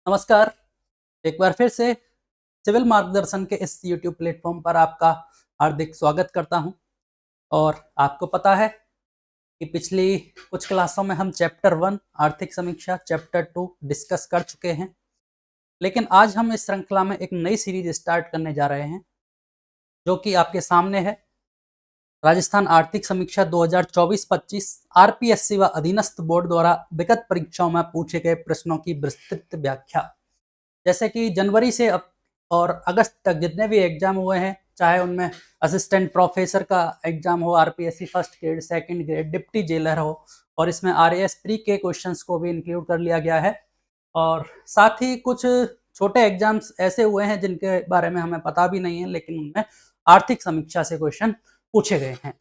नमस्कार। एक बार फिर से सिविल मार्गदर्शन के इस यूट्यूब प्लेटफॉर्म पर आपका हार्दिक स्वागत करता हूं। और आपको पता है कि पिछली कुछ क्लासों में हम चैप्टर 1 आर्थिक समीक्षा, चैप्टर 2 डिस्कस कर चुके हैं। लेकिन आज हम इस श्रृंखला में एक नई सीरीज स्टार्ट करने जा रहे हैं, जो कि आपके सामने है। राजस्थान आर्थिक समीक्षा 2024-25 आरपीएससी व अधीनस्थ बोर्ड द्वारा विगत परीक्षाओं में पूछे गए प्रश्नों की विस्तृत व्याख्या। जैसे कि जनवरी से अब और अगस्त तक जितने भी एग्जाम हुए हैं, चाहे उनमें असिस्टेंट प्रोफेसर का एग्जाम हो, RPSC first grade, second grade, deputy jailer हो, और इसमें आरएएस प्री के क्वेश्चंस को भी इंक्लूड कर लिया गया है। और साथ ही कुछ छोटे एग्जाम्स ऐसे हुए हैं जिनके बारे में हमें पता भी नहीं है, लेकिन उनमें आर्थिक समीक्षा से क्वेश्चन पूछे गए हैं।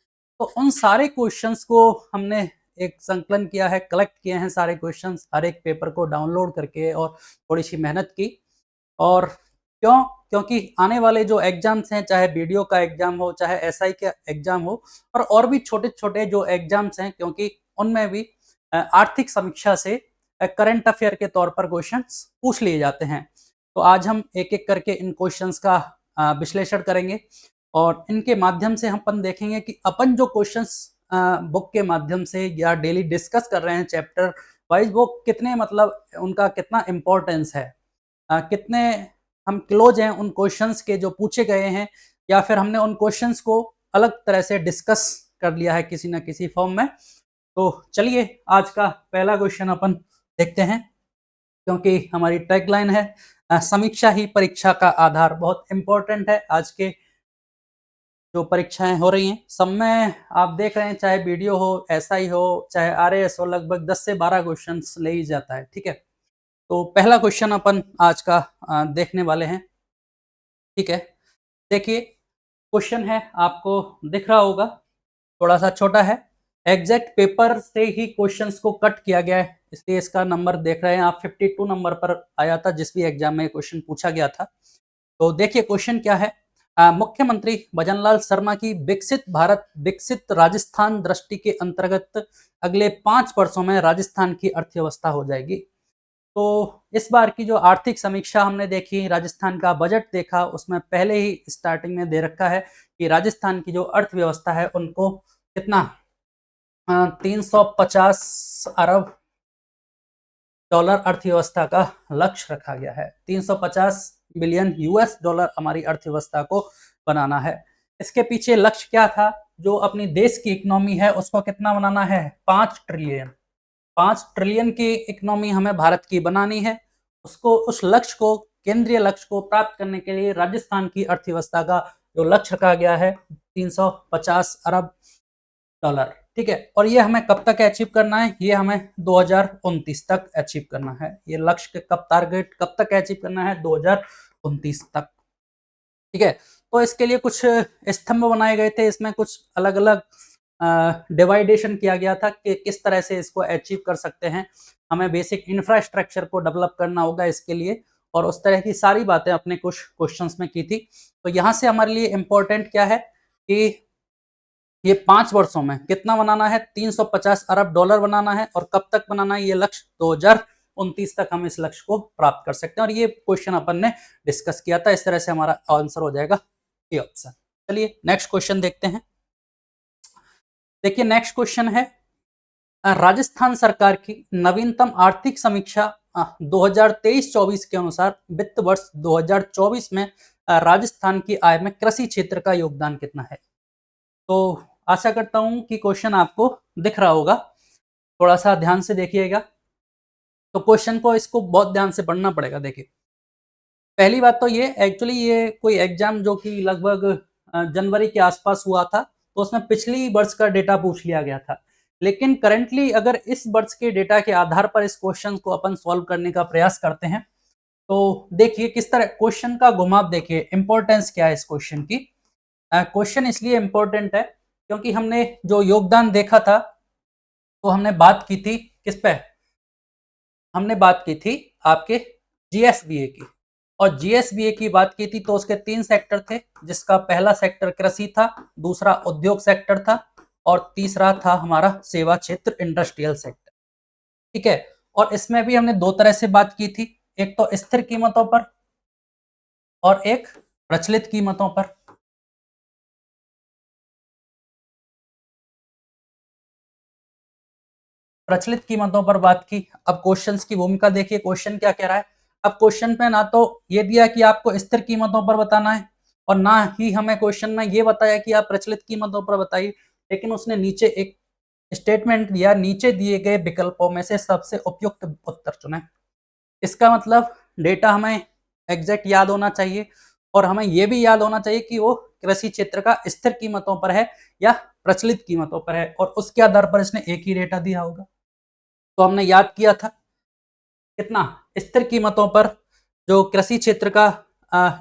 तो उन सारे क्वेश्चंस को हमने एक संकलन किया है, कलेक्ट किए हैं सारे क्वेश्चंस, हर एक पेपर को डाउनलोड करके और थोड़ी सी मेहनत की। और क्यों? क्योंकि आने वाले जो एग्जाम्स हैं, चाहे बीडीओ का एग्जाम हो, चाहे एसआई का एग्जाम हो, और भी छोटे-छोटे जो एग्जाम्स हैं, क्योंकि उनमें भी आर्थिक समीक्षा से करंट अफेयर के तौर पर क्वेश्चंस पूछ लिए जाते हैं। तो आज हम एक-एक करके इन क्वेश्चंस का विश्लेषण करेंगे और इनके माध्यम से हम अपन देखेंगे कि अपन जो क्वेश्चंस बुक के माध्यम से या डेली डिस्कस कर रहे हैं चैप्टर वाइज, वो कितने मतलब उनका कितना इम्पोर्टेंस है, कितने हम क्लोज हैं उन क्वेश्चंस के जो पूछे गए हैं, या फिर हमने उन क्वेश्चंस को अलग तरह से डिस्कस कर लिया है किसी ना किसी फॉर्म में। तो चलिए आज का पहला क्वेश्चन अपन देखते हैं, क्योंकि हमारी टैगलाइन है समीक्षा ही परीक्षा का आधार। बहुत इंपॉर्टेंट है आज के जो परीक्षाएं हो रही हैं, सब में आप देख रहे हैं, चाहे वीडियो हो, एसआई हो, चाहे आरएएस हो, लगभग 10 से 12 क्वेश्चंस ले ही जाता है। ठीक है, तो पहला क्वेश्चन अपन आज का देखने वाले हैं। ठीक है, देखिए क्वेश्चन है, आपको दिख रहा होगा, थोड़ा सा छोटा है। एग्जैक्ट पेपर से ही क्वेश्चंस को कट किया गया है, इसलिए इसका नंबर देख रहे हैं आप, 52 नंबर पर आया था जिस भी एग्जाम में क्वेश्चन पूछा गया था। तो देखिए क्वेश्चन क्या है। मुख्यमंत्री भजनलाल शर्मा की विकसित भारत विकसित राजस्थान दृष्टि के अंतर्गत अगले 5 वर्षों में राजस्थान की अर्थव्यवस्था हो जाएगी। तो इस बार की जो आर्थिक समीक्षा हमने देखी, राजस्थान का बजट देखा, उसमें पहले ही स्टार्टिंग में दे रखा है कि राजस्थान की जो अर्थव्यवस्था है उनको कितना 350 अरब डॉलर अर्थव्यवस्था का लक्ष्य रखा गया है। 350 बिलियन यूएस डॉलर हमारी अर्थव्यवस्था को बनाना है। इसके पीछे लक्ष्य क्या था? जो अपनी देश की इकोनॉमी है उसको कितना बनाना है? 5 ट्रिलियन। 5 ट्रिलियन की इकोनॉमी हमें भारत की बनानी है। उसको, उस लक्ष्य को, केंद्रीय लक्ष्य को प्राप्त करने के लिए राजस्थान की अर्थव्यवस्था का जो लक्ष्य रखा गया है 350 अरब डॉलर। ठीक है, और ये हमें कब तक अचीव करना है? ये हमें 2029 तक अचीव करना है। ये लक्ष्य कब, टारगेट कब तक अचीव करना है? 2029 तक। ठीक है, तो इसके लिए कुछ स्तंभ बनाए गए थे, इसमें कुछ अलग अलग डिवाइडेशन किया गया था कि किस तरह से इसको अचीव कर सकते हैं। हमें बेसिक इंफ्रास्ट्रक्चर को डेवलप करना होगा इसके लिए, और उस तरह की सारी बातें अपने कुछ क्वेश्चंस में की थी। तो यहाँ से हमारे लिए इम्पोर्टेंट क्या है कि ये 5 वर्षों में कितना बनाना है? 350 अरब डॉलर बनाना है। और कब तक बनाना है ये लक्ष्य? 2029 तक हम इस लक्ष्य को प्राप्त कर सकते हैं। और ये क्वेश्चन अपन ने डिस्कस किया था, इस तरह से हमारा आंसर हो जाएगा ये ऑप्शन। चलिए नेक्स्ट क्वेश्चन देखते हैं। देखिए नेक्स्ट क्वेश्चन है, राजस्थान सरकार की नवीनतम आर्थिक समीक्षा 2023-24 के अनुसार वित्त वर्ष 2024 में राजस्थान की आय में कृषि क्षेत्र का योगदान कितना है? तो आशा करता हूं कि क्वेश्चन आपको दिख रहा होगा, थोड़ा सा ध्यान से देखिएगा। तो क्वेश्चन को, इसको बहुत ध्यान से पढ़ना पड़ेगा। देखिए पहली बात तो ये, एक्चुअली ये कोई एग्जाम जो कि लगभग जनवरी के आसपास हुआ था, तो उसमें पिछली वर्ष का डेटा पूछ लिया गया था। लेकिन करंटली अगर इस वर्ष के डेटा के आधार पर इस क्वेश्चन को अपन सॉल्व करने का प्रयास करते हैं, तो देखिए किस तरह क्वेश्चन का घुमाव, देखिए इंपॉर्टेंस क्या है इस क्वेश्चन की। क्वेश्चन इसलिए इंपॉर्टेंट है क्योंकि हमने जो योगदान देखा था, तो हमने बात की थी किस पे? हमने बात की थी आपके जीएसबीए की। और जीएसबीए की बात की थी तो उसके 3 सेक्टर थे, जिसका पहला सेक्टर कृषि था, दूसरा उद्योग सेक्टर था, और तीसरा था हमारा सेवा क्षेत्र, इंडस्ट्रियल सेक्टर। ठीक है, और इसमें भी हमने 2 तरह से बात की थी। एक तो स्थिर कीमतों पर और एक प्रचलित कीमतों पर। प्रचलित कीमतों पर बात की। अब क्वेश्चंस की भूमिका देखिए, क्वेश्चन क्या कह रहा है। अब क्वेश्चन पे ना तो ये दिया कि आपको स्थिर कीमतों पर बताना है और ना ही हमें क्वेश्चन में ये बताया कि आप प्रचलित कीमतों पर बताइए, लेकिन उसने नीचे एक स्टेटमेंट दिया, नीचे दिए गए विकल्पों में से सबसे उपयुक्त उत्तर चुनें। इसका मतलब डेटा हमें एग्जैक्ट याद होना चाहिए और हमें यह भी याद होना चाहिए कि वो कृषि क्षेत्र का स्थिर कीमतों पर है या प्रचलित कीमतों पर है, और उसके आधार पर इसने एक ही डेटा दिया होगा। तो हमने याद किया था कितना, स्थिर कीमतों पर जो कृषि क्षेत्र का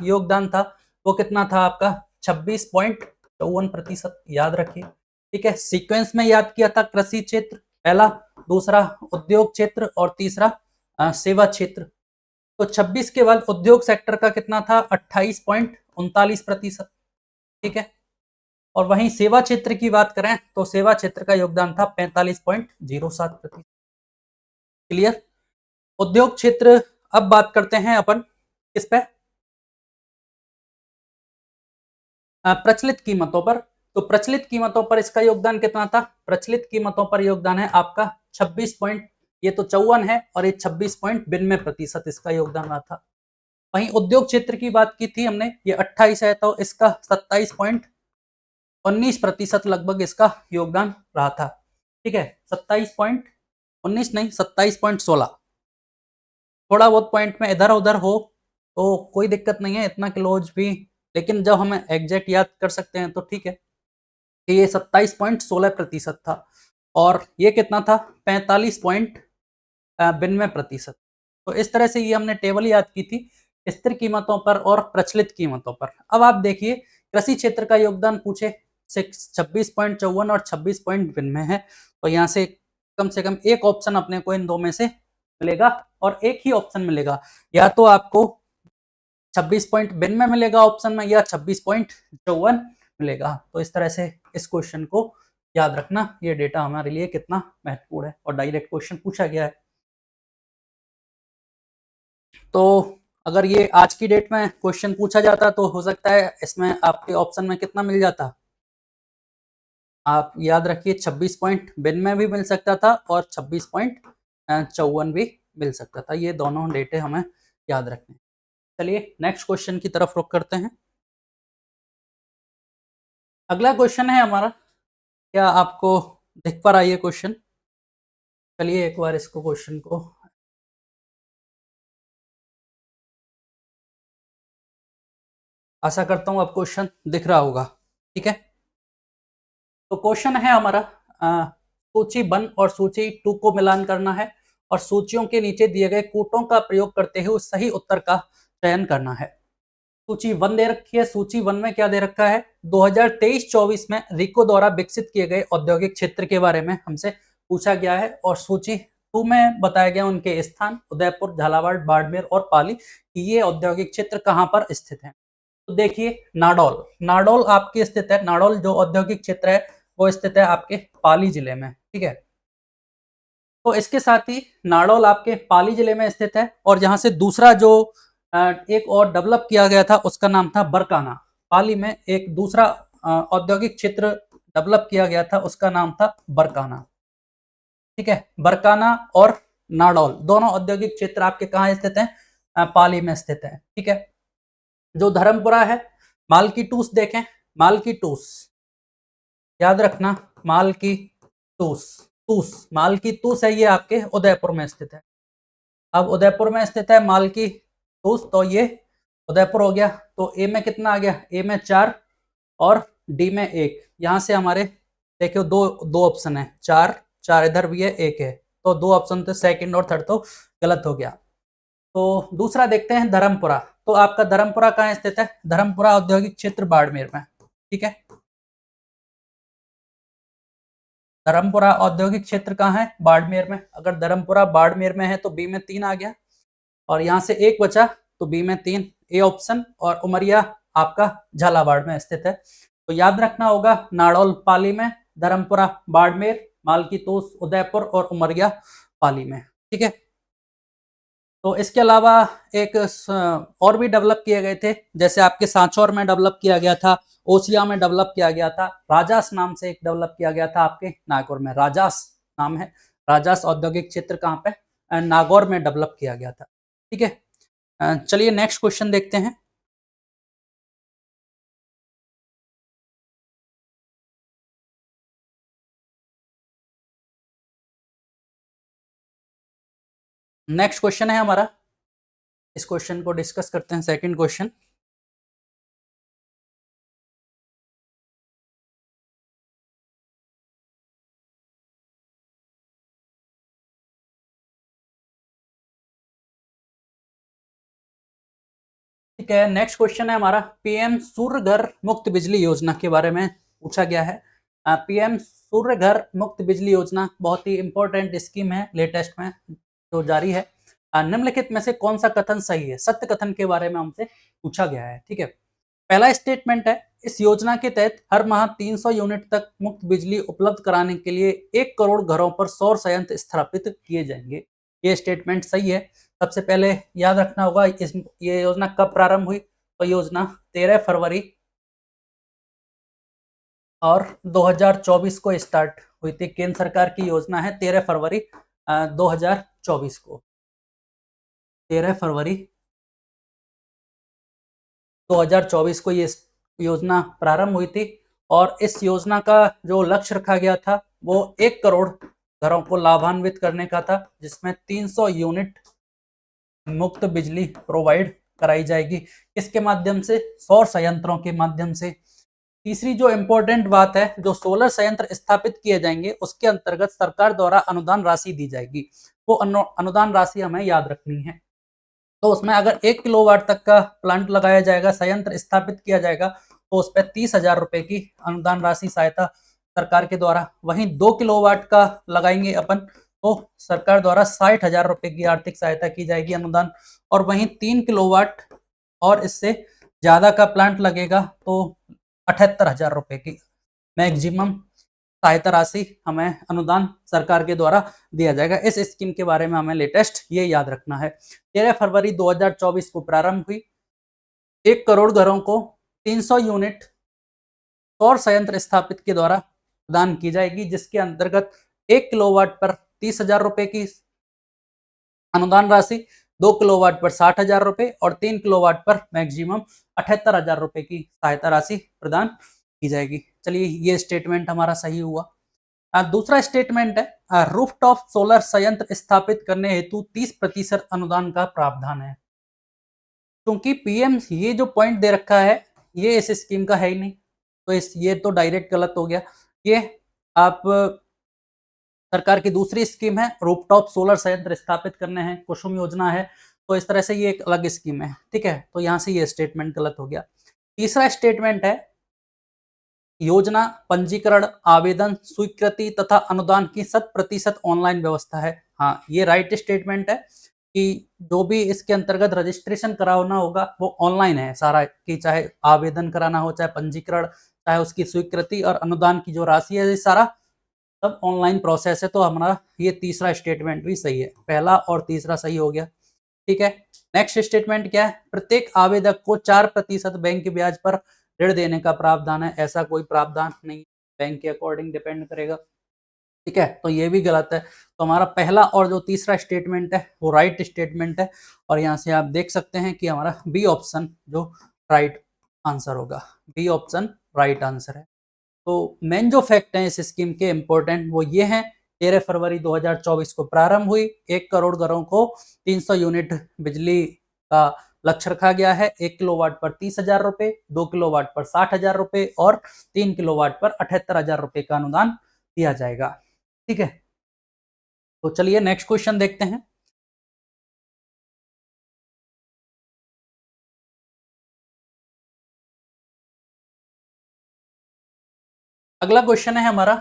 योगदान था वो कितना था आपका 26.54%, याद रखिए। ठीक है, सीक्वेंस में याद किया था कृषि क्षेत्र पहला, दूसरा उद्योग क्षेत्र और तीसरा सेवा क्षेत्र। तो 26 के बाद उद्योग सेक्टर का कितना था 28.39%। ठीक है, और वहीं सेवा क्षेत्र की बात करें तो सेवा क्षेत्र का योगदान था 45.07%। क्लियर। उद्योग क्षेत्र, अब बात करते हैं अपन किस पे, प्रचलित कीमतों पर। तो प्रचलित कीमतों पर इसका योगदान कितना था, प्रचलित कीमतों पर योगदान है आपका 26 पॉइंट, ये तो 54 है और ये 26.92% इसका योगदान रहा था। वहीं उद्योग क्षेत्र की बात की थी हमने, ये 28 है तो इसका 27.19% लगभग इसका योगदान रहा था। ठीक है, 27.19 नहीं 27.16, थोड़ा बहुत पॉइंट में इधर उधर हो तो कोई दिक्कत नहीं है, इतना क्लोज भी, लेकिन जब हमें एग्जैक्ट याद कर सकते हैं तो ठीक है। ये 27.16% था और ये कितना था 45.92%। तो इस तरह से ये हमने टेबल याद की थी स्थिर कीमतों पर और प्रचलित कीमतों पर। अब आप देखिए कृषि क्षेत्र का योगदान पूछे 26.54 और 26.92 है, तो यहाँ से कम एक ऑप्शन अपने को इन दो में से मिलेगा और एक ही ऑप्शन मिलेगा, या तो आपको 26.92 मिलेगा ऑप्शन में या 26.54 मिलेगा। तो इस तरह से इस क्वेश्चन को याद रखना, ये डेटा हमारे लिए कितना महत्वपूर्ण है और डायरेक्ट क्वेश्चन पूछा गया है। तो अगर ये आज की डेट में क्वेश्चन पूछा जाता तो हो सकता है इसमें आपके ऑप्शन में कितना मिल जाता, आप याद रखिए 26.92 भी मिल सकता था और 26.54 भी मिल सकता था। ये दोनों डेटे हमें याद रखने। चलिए नेक्स्ट क्वेश्चन की तरफ रुख करते हैं। अगला क्वेश्चन है हमारा, क्या आपको दिख पा रहा है ये क्वेश्चन? चलिए एक बार इसको क्वेश्चन को, आशा करता हूं आप क्वेश्चन दिख रहा होगा। ठीक है, तो क्वेश्चन है हमारा सूची 1 और सूची 2 को मिलान करना है और सूचियों के नीचे दिए गए कूटों का प्रयोग करते हुए सही उत्तर का चयन करना है। सूची 1 दे रखी है, सूची 1 में क्या दे रखा है 2023-24 में रिको द्वारा विकसित किए गए औद्योगिक क्षेत्र के बारे में हमसे पूछा गया है और सूची 2 में बताया गया उनके स्थान उदयपुर, झालावाड़, बाड़मेर और पाली कि ये औद्योगिक क्षेत्र कहां पर स्थित है। तो देखिए नाडौल, नाडौल आपके स्थित है, नाडौल जो औद्योगिक क्षेत्र है वो स्थित है आपके पाली जिले में। ठीक है, तो इसके साथ ही नाडौल आपके पाली जिले में स्थित है और जहां से दूसरा जो एक और डेवलप किया गया था उसका नाम था बरकाना। पाली में एक दूसरा औद्योगिक क्षेत्र डेवलप किया गया था उसका नाम था बरकाना। ठीक है, बरकाना और नाडौल दोनों औद्योगिक क्षेत्र आपके कहाँ स्थित हैं, पाली में स्थित है। ठीक है, जो धर्मपुरा है, माल की टूस देखें, माल की टूस याद रखना, माल की टूस, टूस माल की टूस है, ये आपके उदयपुर में स्थित है। अब उदयपुर में स्थित है माल की टूस, तो ये उदयपुर हो गया। तो ए में कितना आ गया, ए में 4 और डी में 1। यहां से हमारे देखियो दो दो ऑप्शन है, 4 4 इधर भी है 1 है, तो दो ऑप्शन थे, सेकंड और थर्ड तो गलत हो गया। तो दूसरा देखते हैं धर्मपुरा। तो आपका धर्मपुरा कहाँ स्थित है, धर्मपुरा औद्योगिक क्षेत्र बाड़मेर में। ठीक है, धर्मपुरा औद्योगिक क्षेत्र कहाँ है, बाड़मेर में। अगर धर्मपुरा बाड़मेर में है तो बी में 3 आ गया और यहां से 1 बचा तो बी में 3 ए ऑप्शन, और उमरिया आपका झालावाड़ में स्थित है। तो याद रखना होगा नाड़ौल पाली में, धर्मपुरा बाड़मेर, मालकी तोस उदयपुर और उमरिया पाली में। ठीक है, तो इसके अलावा एक और भी डेवलप किए गए थे, जैसे आपके सांचौर में डेवलप किया गया था, ओसिया में डेवलप किया गया था, राजास नाम से एक डेवलप किया गया था आपके नागौर में, राजास नाम है। राजास औद्योगिक क्षेत्र कहाँ पे? नागौर में डेवलप किया गया था। ठीक है, चलिए नेक्स्ट क्वेश्चन देखते हैं। नेक्स्ट क्वेश्चन है हमारा, इस क्वेश्चन को डिस्कस करते हैं। सेकंड क्वेश्चन, ठीक है, नेक्स्ट क्वेश्चन है हमारा, पीएम सूर्य घर मुफ्त बिजली योजना के बारे में पूछा गया है। पीएम सूर्य घर मुफ्त बिजली योजना बहुत ही इंपॉर्टेंट स्कीम है, लेटेस्ट में जो जारी है। निम्नलिखित में से कौन सा कथन सही है? सत्य कथन के बारे में हमसे पूछा गया है। ठीक है, पहला स्टेटमेंट है, इस योजना के तहत हर माह 300 यूनिट तक मुफ्त बिजली उपलब्ध कराने के लिए 1 करोड़ घरों पर सौर संयंत्र स्थापित किए जाएंगे। ये स्टेटमेंट सही है। सबसे पहले याद रखना होगा इस ये योजना कब प्रारंभ हुई? तो योजना 13 फरवरी और 2024 को स्टार्ट हुई थी। केंद्र सरकार की योजना है, 13 फरवरी 2024 को, 13 फरवरी 2024 को ये योजना प्रारंभ हुई थी। और इस योजना का जो लक्ष्य रखा गया था वो 1 करोड़ घरों को लाभान्वित करने का था, जिसमें 300 यूनिट मुफ्त बिजली प्रोवाइड कराई जाएगी। किसके माध्यम से? सौर संयंत्रों के माध्यम से। तीसरी जो इंपॉर्टेंट बात है, जो सोलर संयंत्र स्थापित किए जाएंगे उसके अंतर्गत सरकार द्वारा अनुदान राशि दी जाएगी। वो अनुदान राशि हमें याद रखनी है। तो उसमें अगर 1 किलोवाट तक का प्लांट लगाया जाएगा, संयंत्र स्थापित किया जाएगा, तो उस पर 30,000 रुपए की अनुदान राशि सहायता सरकार के द्वारा। वहीं 2 किलोवाट का लगाएंगे अपन, तो सरकार द्वारा 60,000 रुपए की आर्थिक सहायता की जाएगी, अनुदान। और वहीं 3 किलोवाट और इससे ज्यादा का प्लांट लगेगा तो 78,000 रुपए की मैक्सिमम सहायता राशि हमें अनुदान सरकार के द्वारा दिया जाएगा। इस स्कीम के बारे में हमें लेटेस्ट ये याद रखना है। 13 फरवरी 2024 को प्रारंभ हुई। 1 करोड़ घरों को 300 यूनिट सौर संयंत्र स्थापित के द्वारा प्रदान की जाएगी, जिसके अंतर्गत 1 किलोवाट पर 30,000 रुपए की अनुदान राशि, 2 किलोवाट पर 60,000 रुपए और 3 किलोवाट पर मैक्सिमम 78,000 रुपए की सहायता राशि प्रदान की जाएगी। चलिए, ये स्टेटमेंट हमारा सही हुआ। दूसरा स्टेटमेंट है, रूफटॉप सोलर संयंत्र स्थापित करने हेतु 30% अनुदान का प्रावधान है। क्योंकि पीएम ये जो पॉइंट दे रखा है ये इस स्कीम का है ही नहीं, तो ये तो डायरेक्ट गलत हो गया। ये आप सरकार की दूसरी स्कीम है, रूफटॉप सोलर संयंत्र स्थापित करने हैं, कुसुम योजना है, तो इस तरह से ये एक अलग स्कीम है। ठीक है, तो यहाँ से ये स्टेटमेंट गलत हो गया। तीसरा स्टेटमेंट है, योजना पंजीकरण, आवेदन, स्वीकृति तथा अनुदान की 100% ऑनलाइन व्यवस्था है। हाँ, ये राइट स्टेटमेंट है कि जो भी इसके अंतर्गत रजिस्ट्रेशन कराना होगा वो ऑनलाइन है सारा, कि चाहे आवेदन कराना हो, चाहे पंजीकरण, चाहे उसकी स्वीकृति और अनुदान की जो राशि है, ये सारा सब ऑनलाइन प्रोसेस है। तो हमारा ये तीसरा स्टेटमेंट भी सही है, पहला और तीसरा सही हो गया। ठीक है, नेक्स्ट स्टेटमेंट क्या है? प्रत्येक आवेदक को 4% बैंक ब्याज पर ऋण देने का प्रावधान है। ऐसा कोई प्रावधान नहीं, बैंक के अकॉर्डिंग डिपेंड करेगा। ठीक है, तो ये भी गलत है। तो हमारा पहला और जो तीसरा स्टेटमेंट है वो राइट स्टेटमेंट है। और यहाँ से आप देख सकते हैं कि हमारा बी ऑप्शन जो राइट आंसर होगा, बी ऑप्शन राइट आंसर है। तो मेन जो फैक्ट हैं इस स्कीम के इंपॉर्टेंट वो ये हैं, 13 फरवरी 2024 को प्रारंभ हुई, 1 करोड़ घरों को 300 यूनिट बिजली का लक्ष्य रखा गया है। 1 किलोवाट पर 30,000 रुपए, 2 किलोवाट पर 60,000 रुपए और 3 किलोवाट पर 78,000 रुपए का अनुदान दिया जाएगा। ठीक है, तो चलिए नेक्स्ट क्वेश्चन देखते हैं। अगला क्वेश्चन है हमारा,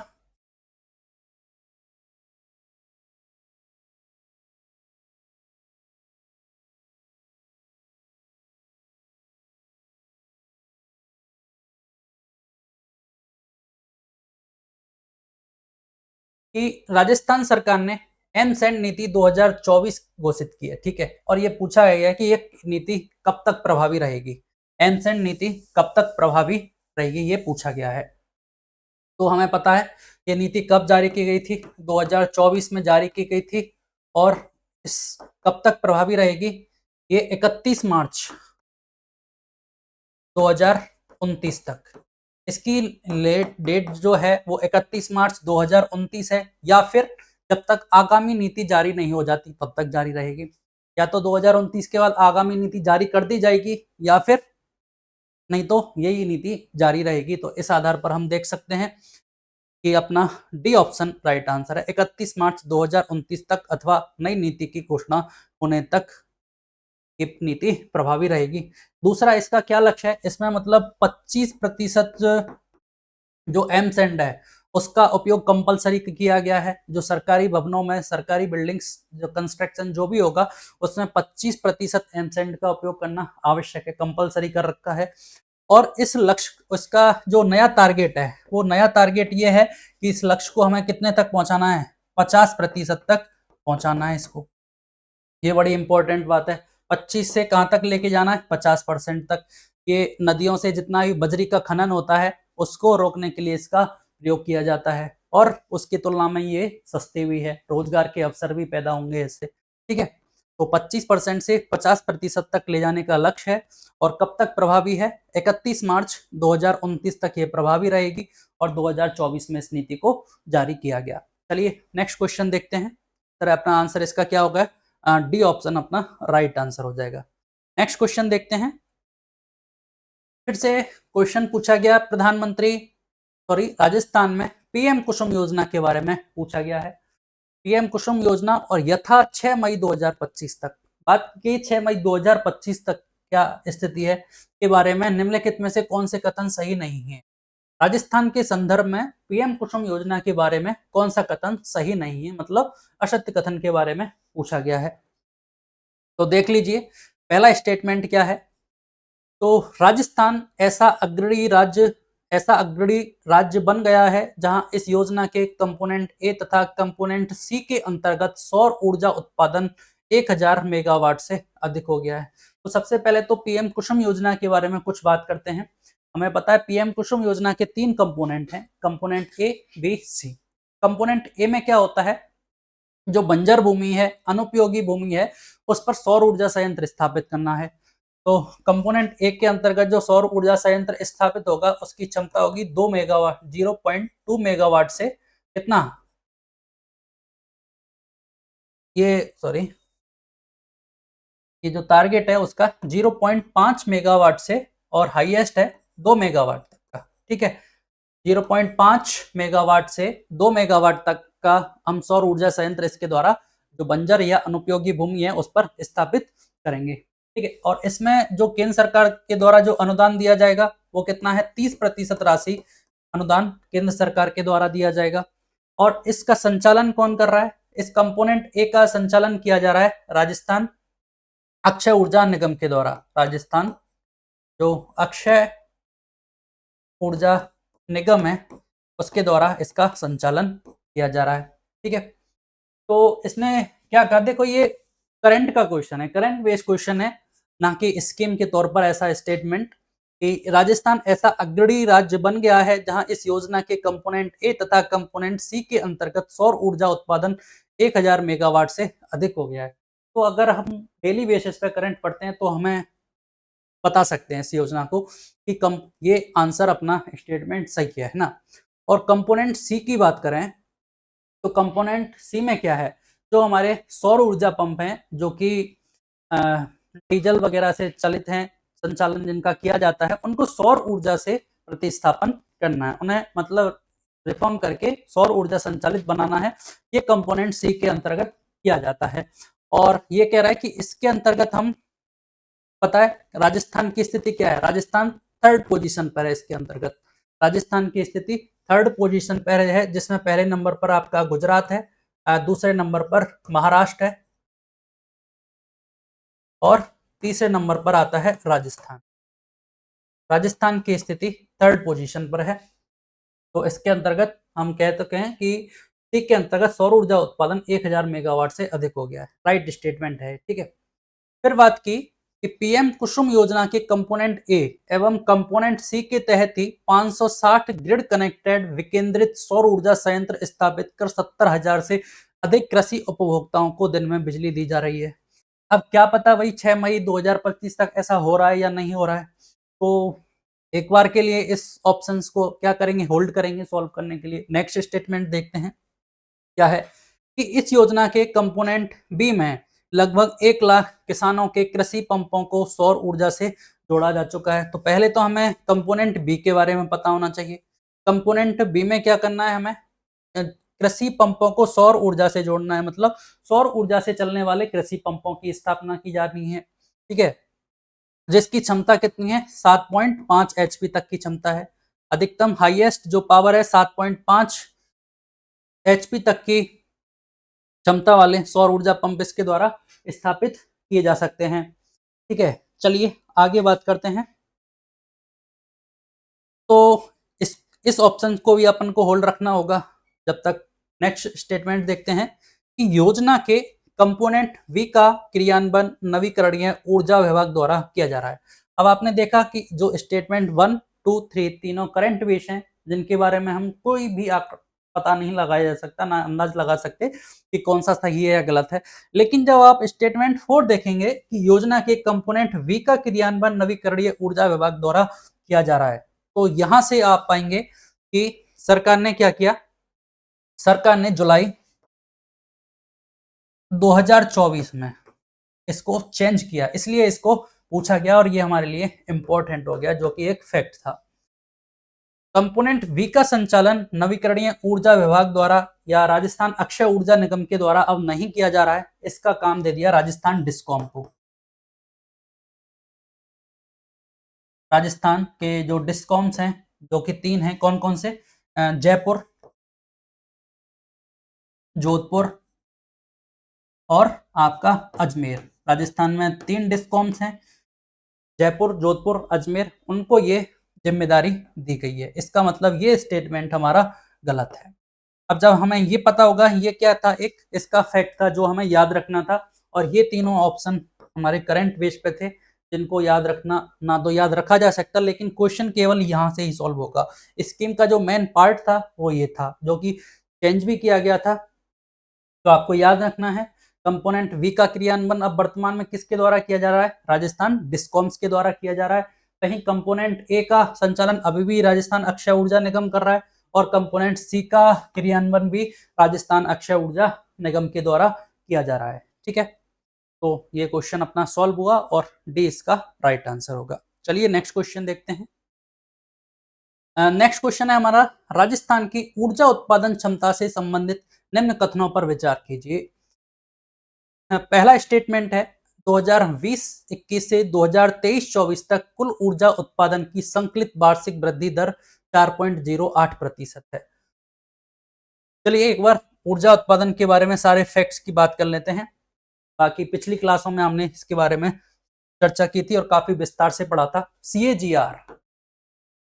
कि राजस्थान सरकार ने एमसेंड नीति 2024 घोषित की है, ठीक है। और ये पूछा गया है कि ये नीति कब तक प्रभावी रहेगी, एमसेंड नीति कब तक प्रभावी रहेगी, ये पूछा गया है। तो हमें पता है ये नीति कब जारी की गई थी, 2024 में जारी की गई थी। और इस कब तक प्रभावी रहेगी, ये 31 मार्च 2029 तक। इसकी डेट जो है वो 31 मार्च 2029 है, या फिर जब तक आगामी नीति जारी नहीं हो जाती तब तक जारी रहेगी। या तो 2029 के बाद आगामी नीति जारी कर दी जाएगी, या फिर नहीं तो यही नीति जारी रहेगी। तो इस आधार पर हम देख सकते हैं कि अपना डी ऑप्शन राइट आंसर है, 31 मार्च 2029 तक अथवा नई नीति की घोषणा होने तक ये नीति प्रभावी रहेगी। दूसरा इसका क्या लक्ष्य है, इसमें मतलब 25% जो एमसेंड है उसका उपयोग कंपलसरी किया गया है। जो सरकारी भवनों में, सरकारी बिल्डिंग्स जो कंस्ट्रक्शन जो भी होगा उसमें 25% एमसेंड का उपयोग करना आवश्यक है, कंपलसरी कर रखा है। और इस लक्ष्य, उसका जो नया टारगेट है, वो नया टारगेट ये है कि इस लक्ष्य को हमें कितने तक पहुंचाना है, 50% तक पहुंचाना है इसको। ये बड़ी इंपॉर्टेंट बात है। 25 से कहां तक लेके जाना है, 50% तक। ये नदियों से जितना भी बजरी का खनन होता है उसको रोकने के लिए इसका प्रयोग किया जाता है, और उसकी तुलना में ये सस्ती भी है, रोजगार के अवसर भी पैदा होंगे इससे, ठीक है। तो 25% से 50% तक ले जाने का लक्ष्य है। और कब तक प्रभावी है, 31 मार्च 2029 तक ये प्रभावी रहेगी, और 2024 में इस नीति को जारी किया गया। चलिए नेक्स्ट क्वेश्चन देखते हैं। सर अपना आंसर इसका क्या होगा, डी ऑप्शन अपना राइट आंसर हो जाएगा। नेक्स्ट क्वेश्चन देखते हैं। फिर से क्वेश्चन पूछा गया राजस्थान में पीएम कुसुम योजना के बारे में पूछा गया है। पीएम कुसुम योजना और यथा 6 मई 2025 तक, बात की 6 मई 2025 तक क्या स्थिति है के बारे में, निम्नलिखित में से कौन से कथन सही नहीं है। राजस्थान के संदर्भ में पीएम कुसुम योजना के बारे में कौन सा कथन सही नहीं है, मतलब असत्य कथन के बारे में पूछा गया है। तो देख लीजिए पहला स्टेटमेंट क्या है। तो राजस्थान ऐसा अग्रणी राज्य बन गया है जहां इस योजना के कंपोनेंट ए तथा कंपोनेंट सी के अंतर्गत सौर ऊर्जा उत्पादन 1000 मेगावाट से अधिक हो गया है। तो सबसे पहले तो पीएम कुसुम योजना के बारे में कुछ बात करते हैं। हमें पता है पीएम कुसुम योजना के 3 कंपोनेंट हैं, component A, B, C. Component A में क्या होता है, जो बंजर भूमि है, अनुपयोगी भूमि है, उस पर सौर ऊर्जा संयंत्र स्थापित करना है। तो कंपोनेंट एक के अंतर्गत जो सौर ऊर्जा संयंत्र स्थापित होगा उसकी क्षमता होगी 2 मेगावाट, 0.2 मेगावाट से कितना, ये जो टारगेट है उसका 0.5 मेगावाट से, और हाईएस्ट है 2 मेगावाट तक का, ठीक है। 0.5 मेगावाट से 2 मेगावाट तक का हम सौर ऊर्जा संयंत्र इसके द्वारा जो बंजर या अनुपयोगी भूमि है उस पर स्थापित करेंगे, ठीक है। और इसमें जो केंद्र सरकार के द्वारा जो अनुदान दिया जाएगा वो कितना है, 30% राशि अनुदान केंद्र सरकार के द्वारा दिया जाएगा। और इसका संचालन कौन कर रहा है, इस कंपोनेंट ए का संचालन किया जा रहा है राजस्थान अक्षय ऊर्जा निगम के द्वारा। राजस्थान जो अक्षय ऊर्जा निगम है उसके द्वारा इसका संचालन किया जा रहा है, ठीक है। तो इसने क्या कहा, देखो ये करंट का क्वेश्चन है, करंट बेस्ड क्वेश्चन है, ना कि स्कीम के तौर पर ऐसा स्टेटमेंट कि राजस्थान ऐसा अग्रणी राज्य बन गया है जहां इस योजना के कंपोनेंट ए तथा कंपोनेंट सी के अंतर्गत सौर ऊर्जा उत्पादन 1000 मेगावाट से अधिक हो गया है। तो अगर हम डेली बेसिस पे करंट पढ़ते हैं तो हमें बता सकते हैं इस योजना को कि कम ये आंसर अपना स्टेटमेंट सही है ना। और कंपोनेंट सी की बात करें तो कंपोनेंट सी में क्या है, जो हमारे सौर ऊर्जा पंप हैं जो कि डीजल वगैरह से चलित हैं, संचालन जिनका किया जाता है, उनको सौर ऊर्जा से प्रतिस्थापन करना है, उन्हें मतलब रिफॉर्म करके सौर ऊर्जा संचालित बनाना है। ये कंपोनेंट सी के अंतर्गत किया जाता है। और ये कह रहा है कि इसके अंतर्गत हम, पता है राजस्थान की स्थिति क्या है, राजस्थान 3rd पोजीशन पर है इसके अंतर्गत। राजस्थान की स्थिति 3rd पोजीशन पर है, जिसमें पहले नंबर पर आपका गुजरात है, दूसरे नंबर पर महाराष्ट्र है, और तीसरे नंबर पर आता है राजस्थान। राजस्थान की स्थिति 3rd पोजीशन पर है। तो इसके अंतर्गत हम कह सकते हैं कि सी के अंतर्गत सौर ऊर्जा उत्पादन 1000 मेगावाट से अधिक हो गया है। राइट स्टेटमेंट है, ठीक है। फिर बात की कि पीएम कुसुम योजना के कंपोनेंट ए एवं कंपोनेंट सी के तहत ही 560 ग्रिड कनेक्टेड विकेंद्रित सौर ऊर्जा संयंत्र स्थापित कर 70,000 से अधिक कृषि उपभोक्ताओं को दिन में बिजली दी जा रही है। अब क्या पता वही 6 मई 2025 तक ऐसा हो रहा है या नहीं हो रहा है। तो एक बार के लिए इस ऑप्शंस को क्या करेंगे, होल्ड करेंगे सॉल्व करने के लिए। नेक्स्ट स्टेटमेंट देखते हैं क्या है कि इस योजना के कंपोनेंट बी में लगभग 1 लाख किसानों के कृषि पंपों को सौर ऊर्जा से जोड़ा जा चुका है। तो पहले तो हमें कंपोनेंट बी के बारे में पता होना चाहिए। कंपोनेंट बी में क्या करना है, हमें कृषि पंपों को सौर ऊर्जा से जोड़ना है, मतलब सौर ऊर्जा से चलने वाले कृषि पंपों की स्थापना की जानी है, ठीक है। जिसकी क्षमता कितनी है, 7.5 एचपी तक की क्षमता है। अधिकतम हाईएस्ट जो पावर है 7.5 एचपी तक की क्षमता वाले सौर ऊर्जा पंप इसके द्वारा स्थापित किए जा सकते हैं, ठीक है। चलिए आगे बात करते हैं। तो इस ऑप्शन को भी अपन को होल्ड रखना होगा जब तक। नेक्स्ट स्टेटमेंट देखते हैं कि योजना के कंपोनेंट वी का क्रियान्वयन नवीकरणीय ऊर्जा विभाग द्वारा किया जा रहा है। अब आपने देखा कि जो स्टेटमेंट 1, 2, 3 तीनों करंट विषय हैं जिनके बारे में हम कोई भी पता नहीं लगाया जा सकता, ना अंदाज लगा सकते कि कौन सा सही है या गलत है। लेकिन जब आप स्टेटमेंट 4 देखेंगे कि योजना के कंपोनेंट वी का क्रियान्वयन नवीकरणीय ऊर्जा विभाग द्वारा किया जा रहा है, तो यहां से आप पाएंगे कि सरकार ने क्या किया। सरकार ने जुलाई 2024 में इसको चेंज किया, इसलिए इसको पूछा गया और ये हमारे लिए इंपॉर्टेंट हो गया, जो कि एक फैक्ट था। कंपोनेंट वी का संचालन नवीकरणीय ऊर्जा विभाग द्वारा या राजस्थान अक्षय ऊर्जा निगम के द्वारा अब नहीं किया जा रहा है। इसका काम दे दिया राजस्थान डिस्कॉम को। राजस्थान के जो डिस्कॉम्स हैं, जो कि 3 हैं, कौन कौन से, जयपुर, जोधपुर और आपका अजमेर। राजस्थान में 3 डिस्कॉम्स हैं, जयपुर, जोधपुर, अजमेर, उनको ये जिम्मेदारी दी गई है। इसका मतलब ये स्टेटमेंट हमारा गलत है। अब जब हमें ये पता होगा ये क्या था, एक इसका फैक्ट था जो हमें याद रखना था, और ये तीनों ऑप्शन हमारे करंट बेस पे थे जिनको याद रखना ना तो याद रखा जा सकता, लेकिन क्वेश्चन केवल यहाँ से ही सॉल्व होगा। स्कीम का जो मेन पार्ट था वो ये था, जो कि चेंज भी किया गया था। तो आपको याद रखना है कंपोनेंट वी का क्रियान्वयन अब वर्तमान में किसके द्वारा किया जा रहा है, राजस्थान डिस्कॉम्स के द्वारा किया जा रहा है। कहीं कंपोनेंट ए का संचालन अभी भी राजस्थान अक्षय ऊर्जा निगम कर रहा है, और कंपोनेंट सी का क्रियान्वयन भी राजस्थान अक्षय ऊर्जा निगम के द्वारा किया जा रहा है, ठीक है। तो ये क्वेश्चन अपना सॉल्व हुआ और डी इसका राइट आंसर होगा। चलिए नेक्स्ट क्वेश्चन देखते हैं। नेक्स्ट क्वेश्चन है हमारा, राजस्थान की ऊर्जा उत्पादन क्षमता से संबंधित निम्न कथनों पर विचार कीजिए। पहला स्टेटमेंट है 2020-21 से 2023-24 तक कुल ऊर्जा उत्पादन की संकलित वार्षिक वृद्धि दर 4.08% है। चलिए एक बार ऊर्जा उत्पादन के बारे में सारे फैक्ट्स की बात कर लेते हैं। बाकी पिछली क्लासों में हमने इसके बारे में चर्चा की थी और काफी विस्तार से पढ़ा था। CAGR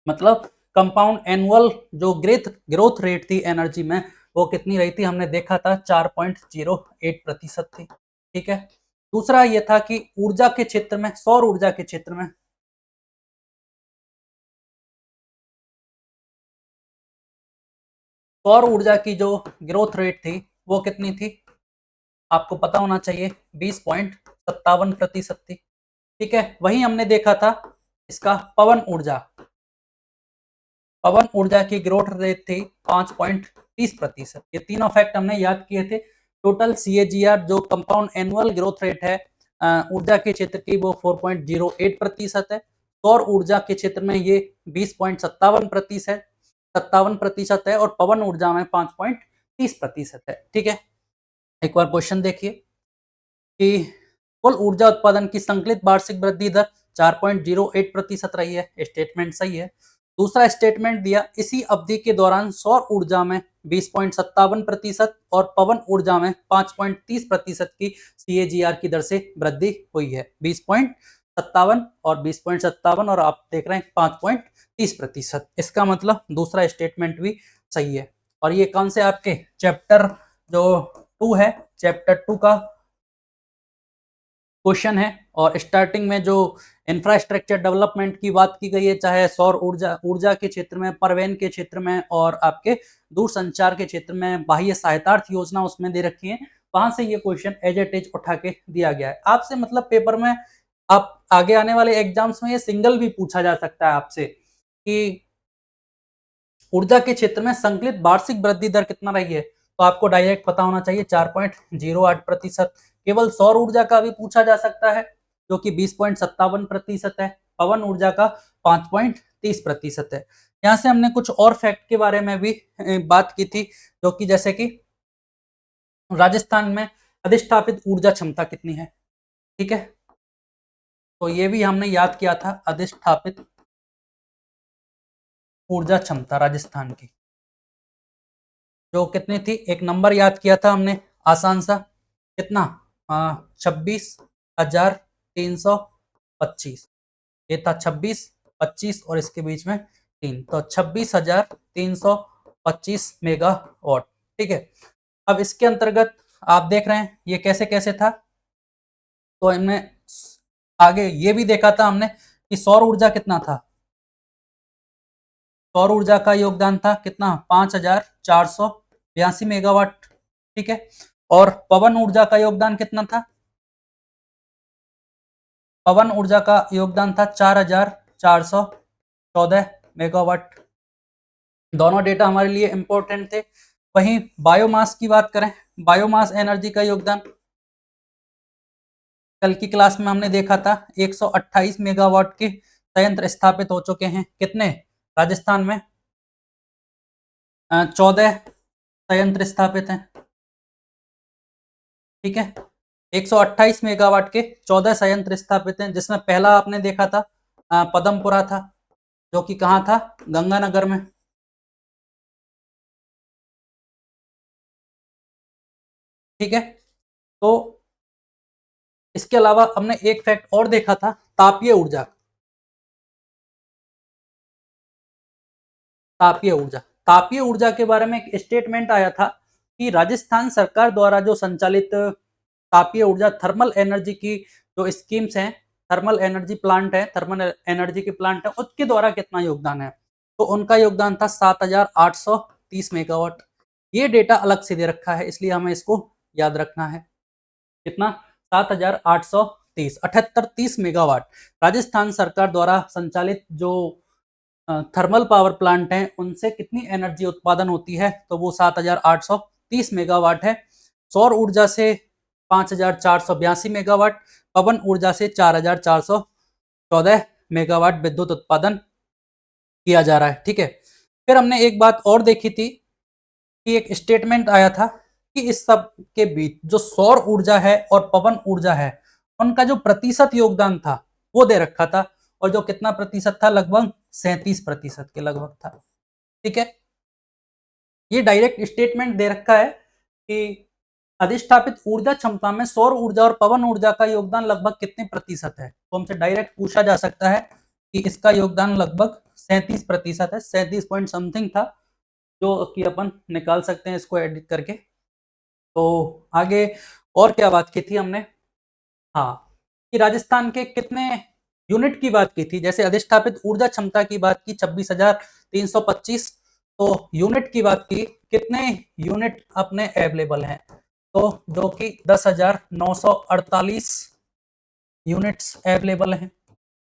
मतलब कंपाउंड एनुअल जो ग्रोथ रेट थी एनर्जी में, वो कितनी रही थी, हमने देखा था 4.08% थी, ठीक है। दूसरा ये था कि ऊर्जा के क्षेत्र में, सौर ऊर्जा के क्षेत्र में सौर ऊर्जा की जो ग्रोथ रेट थी वो कितनी थी, आपको पता होना चाहिए, 20.57% थी, ठीक है। वही हमने देखा था इसका पवन ऊर्जा की ग्रोथ रेट थी 5.30%। ये तीनों फैक्ट हमने याद किए थे। टोटल CAGR जो कंपाउंड एनुअल ग्रोथ रेट है ऊर्जा के क्षेत्र की, वो 4.08% है। सौर ऊर्जा के क्षेत्र में ये 20.57% है और पवन ऊर्जा में 5.30% है, ठीक है। एक बार क्वेश्चन देखिए कि कुल ऊर्जा उत्पादन की संकलित वार्षिक वृद्धि दर 4.08% रही है, स्टेटमेंट सही है। दूसरा स्टेटमेंट दिया, इसी अवधि के दौरान सौर ऊर्जा में 20.57% और पवन ऊर्जा में 5.30% की CAGR की दर से वृद्धि हुई है। 20.57 और 20.57 और आप देख रहे हैं 5.30%। इसका मतलब दूसरा स्टेटमेंट भी सही है। और ये कौन से आपके चैप्टर जो 2 है, चैप्टर 2 का क्वेश्चन है। और स्टार्टिंग में जो इंफ्रास्ट्रक्चर डेवलपमेंट की बात की गई है, चाहे सौर ऊर्जा के क्षेत्र में, परवेन के क्षेत्र में और आपके दूरसंचार के क्षेत्र में बाह्य सहायतार्थ योजना उसमें दे रखी है, वहां से ये क्वेश्चन एज इट इज उठा के दिया गया है आपसे। मतलब पेपर में आप आगे आने वाले एग्जाम्स में ये सिंगल भी पूछा जा सकता है आपसे कि ऊर्जा के क्षेत्र में संकलित वार्षिक वृद्धि दर कितना रही है, तो आपको डायरेक्ट पता होना चाहिए 4.08%। केवल सौर ऊर्जा का भी पूछा जा सकता है जो कि 20.57% है, पवन ऊर्जा का 5.30% है। यहाँ से हमने कुछ और फैक्ट के बारे में भी बात की थी, जो कि जैसे कि राजस्थान में अधिष्ठापित ऊर्जा क्षमता कितनी है, ठीक है, तो ये भी हमने याद किया था, अधिष्ठापित ऊर्जा क्षमता राजस्थान की जो कितनी थी, एक नंबर याद किया था हमने आसान सा, कितना, 26,325, ये था 26, 25 और इसके बीच में 3, तो 26,325 मेगावाट, ठीक है। अब इसके अंतर्गत आप देख रहे हैं ये कैसे कैसे था, तो हमने आगे ये भी देखा था हमने कि सौर ऊर्जा कितना था, सौर ऊर्जा का योगदान था कितना, 5,482 मेगावाट, ठीक है। और पवन ऊर्जा का योगदान कितना था, पवन ऊर्जा का योगदान था 4,414 मेगावाट। दोनों डेटा हमारे लिए इंपॉर्टेंट थे। वहीं बायोमास की बात करें, बायोमास एनर्जी का योगदान कल की क्लास में हमने देखा था 128 मेगावाट के संयंत्र स्थापित हो चुके हैं, कितने, राजस्थान में 14 संयंत्र स्थापित हैं, ठीक है। 128 मेगावाट के 14 संयंत्र स्थापित हैं, जिसमें पहला आपने देखा था पदमपुरा था, जो कि कहाँ था, गंगानगर में, ठीक है। तो इसके अलावा हमने एक फैक्ट और देखा था, तापीय ऊर्जा, तापीय ऊर्जा, तापीय ऊर्जा के बारे में एक स्टेटमेंट आया था कि राजस्थान सरकार द्वारा जो संचालित तापीय ऊर्जा थर्मल एनर्जी की जो स्कीम्स हैं, थर्मल एनर्जी प्लांट है, थर्मल एनर्जी के प्लांट है, उसके द्वारा कितना योगदान है, तो उनका योगदान था 7,830 मेगावाट। ये डेटा अलग से दे रखा है, इसलिए हमें इसको याद रखना है, कितना, 7,830, 7830 मेगावाट राजस्थान सरकार द्वारा संचालित जो थर्मल पावर प्लांट हैं उनसे कितनी एनर्जी उत्पादन होती है, तो वो 7,830 मेगावाट है। सौर ऊर्जा से 5,482 मेगावाट, पवन ऊर्जा से 4,414 मेगावाट विद्युत उत्पादन किया जा रहा है, ठीक है। फिर हमने एक बात और देखी थी कि एक स्टेटमेंट आया था कि इस सब के बीच जो सौर ऊर्जा है और पवन ऊर्जा है उनका जो प्रतिशत योगदान था वो दे रखा था, और जो कितना प्रतिशत था, लगभग 37% के लगभग था, ठीक है। ये डायरेक्ट स्टेटमेंट दे रखा है कि अधिष्ठापित ऊर्जा क्षमता में सौर ऊर्जा और पवन ऊर्जा का योगदान लगभग कितने प्रतिशत है, तो हमसे डायरेक्ट पूछा जा सकता है कि इसका योगदान लगभग 37% है, 37 पॉइंट समथिंग था, जो कि अपन निकाल सकते हैं इसको एडिट करके। तो आगे और क्या बात की थी हमने, हाँ, कि राजस्थान के कितने यूनिट की बात की थी, जैसे अधिष्ठापित ऊर्जा क्षमता की बात की 26,325, तो यूनिट की बात की, कितने यूनिट अपने अवेलेबल हैं, तो जो कि 10,948 यूनिट्स अवेलेबल हैं,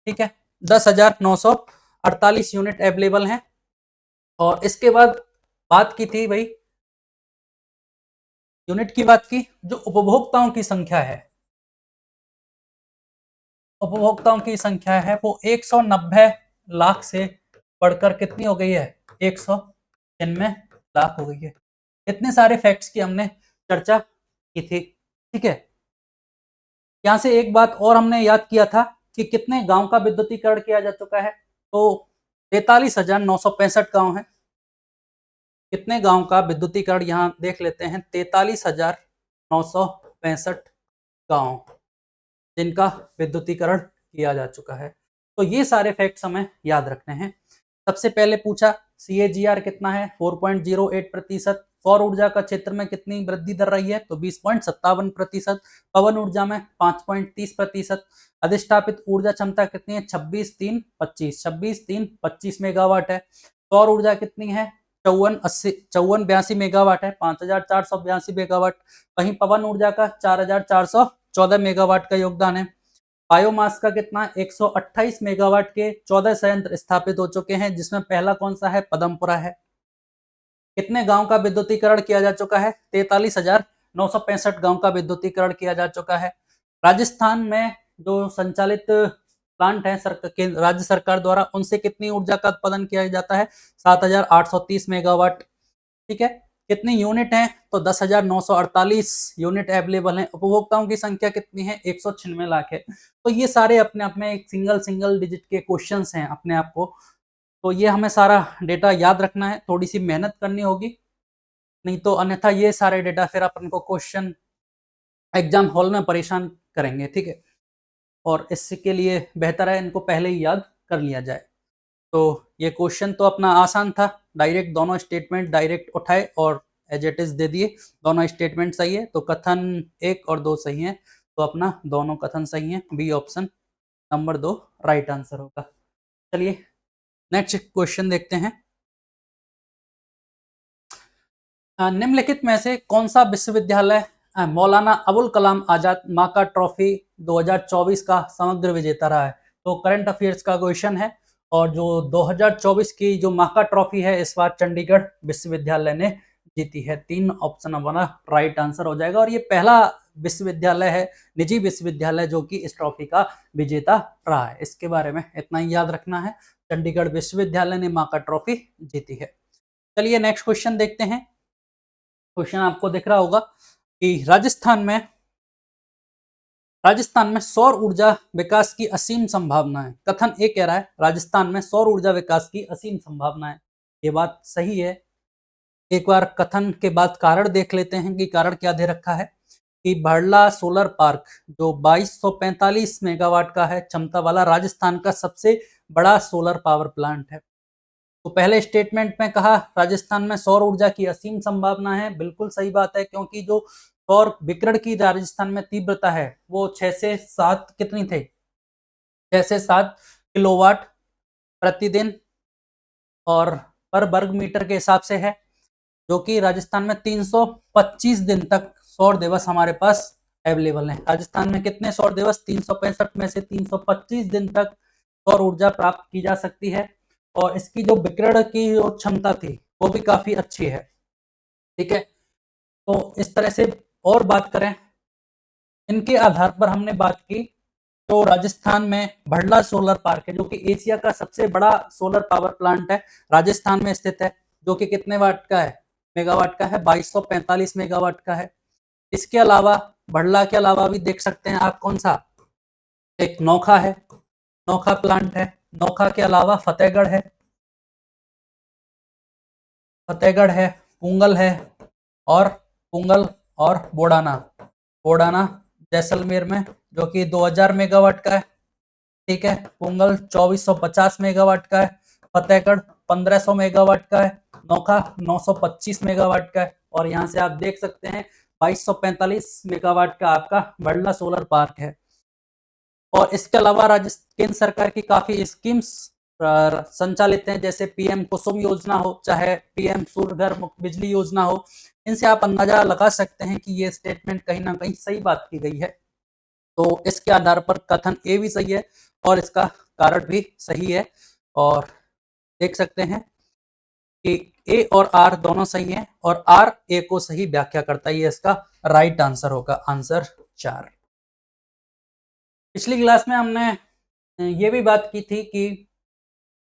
ठीक है, 10,948 यूनिट अवेलेबल हैं। और इसके बाद बात की थी भाई, यूनिट की बात की, जो उपभोक्ताओं की संख्या है, उपभोक्ताओं की संख्या है वो 190 लाख से बढ़कर कितनी हो गई है, 196 लाख हो गई है। इतने सारे फैक्ट्स की हमने चर्चा की थी, ठीक है। यहाँ से एक बात और हमने याद किया था कि कितने गांव का विद्युतीकरण किया जा चुका है, तो 43,965 गांव है। कितने गांव का विद्युतीकरण यहाँ देख लेते हैं, 43,965 गांव जिनका विद्युतीकरण किया जा चुका है। तो ये सारे फैक्ट्स हमें याद रखने हैं। सबसे पहले पूछा CAGR कितना है 4.08%। सौर ऊर्जा का क्षेत्र में कितनी वृद्धि दर रही है तो 20.57%। पवन ऊर्जा में 5.30%। अधिष्ठापित ऊर्जा क्षमता कितनी है 26,325 मेगावाट है। सौर ऊर्जा कितनी है 5482 मेगावाट है, 5482 मेगावाट। वहीं पवन ऊर्जा का 4414 मेगावाट का योगदान है। बायोमास का कितना 128 मेगावाट के 14 संयंत्र स्थापित हो चुके हैं, जिसमें पहला कौन सा है पदमपुरा है। कितने गांव का विद्युतीकरण किया जा चुका है 43,965 गांव का विद्युतीकरण किया जा चुका है। राजस्थान में जो संचालित प्लांट है राज्य सरकार द्वारा, उनसे कितनी ऊर्जा का उत्पादन किया जाता है 7,830 मेगावाट। ठीक है, कितनी यूनिट है तो 10,948 यूनिट अवेलेबल है। उपभोक्ताओं की संख्या कितनी है 196 लाख है। तो ये सारे अपने आप में एक सिंगल डिजिट के क्वेश्चंस हैं अपने आप को, तो ये हमें सारा डेटा याद रखना है, थोड़ी सी मेहनत करनी होगी, नहीं तो अन्यथा ये सारे डेटा फिर अपन को क्वेश्चन एग्जाम हॉल में परेशान करेंगे। ठीक है, और इसके लिए बेहतर है इनको पहले ही याद कर लिया जाए। तो ये क्वेश्चन तो अपना आसान था, डायरेक्ट दोनों स्टेटमेंट डायरेक्ट उठाए और एज इट इज दे दिए। दोनों स्टेटमेंट सही है तो कथन 1 और 2 सही है, तो अपना दोनों कथन सही है, B option number 2 right answer होगा। चलिए नेक्स्ट क्वेश्चन देखते हैं। निम्नलिखित में से कौन सा विश्वविद्यालय मौलाना अबुल कलाम आजाद माका ट्रॉफी 2024 का समग्र विजेता रहा है। तो करंट अफेयर्स का क्वेश्चन है, और जो 2024 की जो माका ट्रॉफी है इस बार चंडीगढ़ विश्वविद्यालय ने जीती है। 3 ऑप्शन हमारा राइट आंसर हो जाएगा, और ये पहला विश्वविद्यालय है, निजी विश्वविद्यालय, जो कि इस ट्रॉफी का विजेता रहा है। इसके बारे में इतना ही याद रखना है, चंडीगढ़ विश्वविद्यालय ने माका ट्रॉफी जीती है। चलिए नेक्स्ट क्वेश्चन देखते हैं। क्वेश्चन आपको दिख रहा होगा कि राजस्थान में सौर ऊर्जा विकास की असीम संभावना है। कथन ए कह रहा है राजस्थान में सौर ऊर्जा विकास की असीम संभावना है। ये बात सही है। एक बार कथन के बाद कारण देख लेते हैं कि कारण क्या दे रखा है कि भड़ला सोलर पार्क जो 2245 मेगावाट का है क्षमता वाला, राजस्थान का सबसे बड़ा सोलर पावर प्लांट है। तो पहले स्टेटमेंट में कहा राजस्थान में सौर ऊर्जा की असीम संभावना है, बिल्कुल सही बात है, क्योंकि जो सौर विकिरण की राजस्थान में तीव्रता है वो 6 से 7 कितनी थे 6 से 7 किलोवाट प्रतिदिन और पर वर्ग मीटर के हिसाब से है, जो कि राजस्थान में 325 दिन तक सौर दिवस हमारे पास अवेलेबल है। राजस्थान में कितने सौर दिवस 365 में से 325 दिन तक सौर ऊर्जा प्राप्त की जा सकती है, और इसकी जो विकिरण की जो क्षमता थी वो भी काफी अच्छी है। ठीक है, तो इस तरह से और बात करें, इनके आधार पर हमने बात की तो राजस्थान में भड़ला सोलर पार्क है, जो कि एशिया का सबसे बड़ा सोलर पावर प्लांट है, राजस्थान में स्थित है, जो कि कितने वाट का है मेगावाट का है 2245 मेगावाट का है। इसके अलावा भड़ला के अलावा भी देख सकते हैं आप कौन सा, एक नोखा है, नोखा प्लांट है, नोखा के अलावा फतेहगढ़ है, पुंगल है, और पुंगल और बोडाना जैसलमेर में, जो कि 2000 मेगावाट का है। ठीक है, पुंगल 2450 मेगावाट का है, फतेहगढ़ 1500 मेगावाट का है, नोखा 925 मेगावाट का है, और यहाँ से आप देख सकते हैं 2245 मेगावाट का आपका भड़ला सोलर पार्क है। और इसके अलावा केंद्र सरकार की काफी स्कीम्स संचालित हैं, जैसे पीएम कुसुम योजना हो, चाहे पीएम सूर्य घर मुफ्त बिजली योजना हो। इनसे आप अंदाजा लगा सकते हैं कि ये स्टेटमेंट कहीं ना कहीं सही बात की गई है। तो इसके आधार पर कथन ए भी सही है और इसका कारण भी सही है, और देख सकते हैं कि ए और आर दोनों सही हैं, और आर ए को सही व्याख्या करता है। ये इसका राइट आंसर होगा, आंसर 4। पिछली क्लास में हमने ये भी बात की थी कि